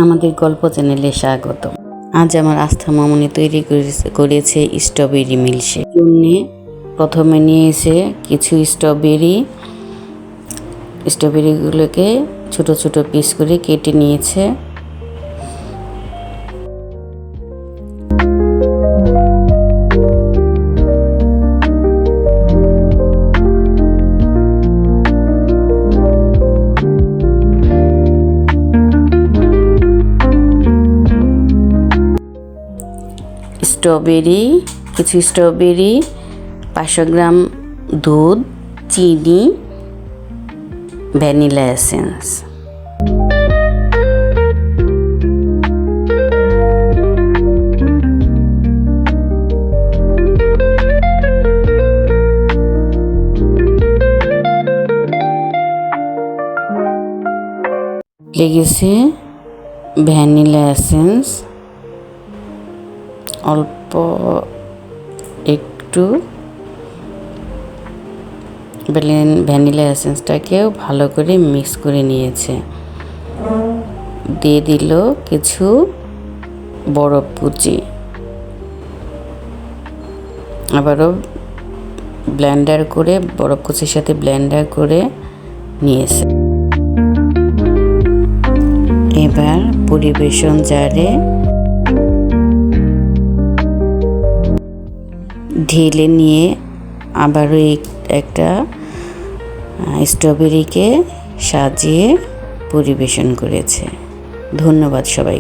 আমাদের গল্প চ্যানেলে স্বাগত। আজ আমার আস্থা মামনি তৈরি করেছে স্ট্রবেরি মিল্কশেক। জন্যে প্রথমে নিয়েছে কিছু স্ট্রবেরিগুলোকে ছোট ছোট পিস করে কেটে নিয়েছে। কিছু স্ট্রবেরি, 500 গ্রাম দুধ, চিনি, ভ্যানিলা এসেন্স। লেগেছে ভ্যানিলা এসেন্স অল্প একটু। ভ্যানিলা এসেন্সটাকেও ভালো করে মিক্স করে নিয়েছে। দিয়ে দিল কিছু বরফ কুচি, আবারও বরফ কুচির সাথে ব্লেন্ডার করে নিয়েছে। এবার পরিবেশন জারে ঢেলে নিয়ে আবারও একটা স্ট্রবেরিকে সাজিয়ে পরিবেশন করেছে। ধন্যবাদ সবাই।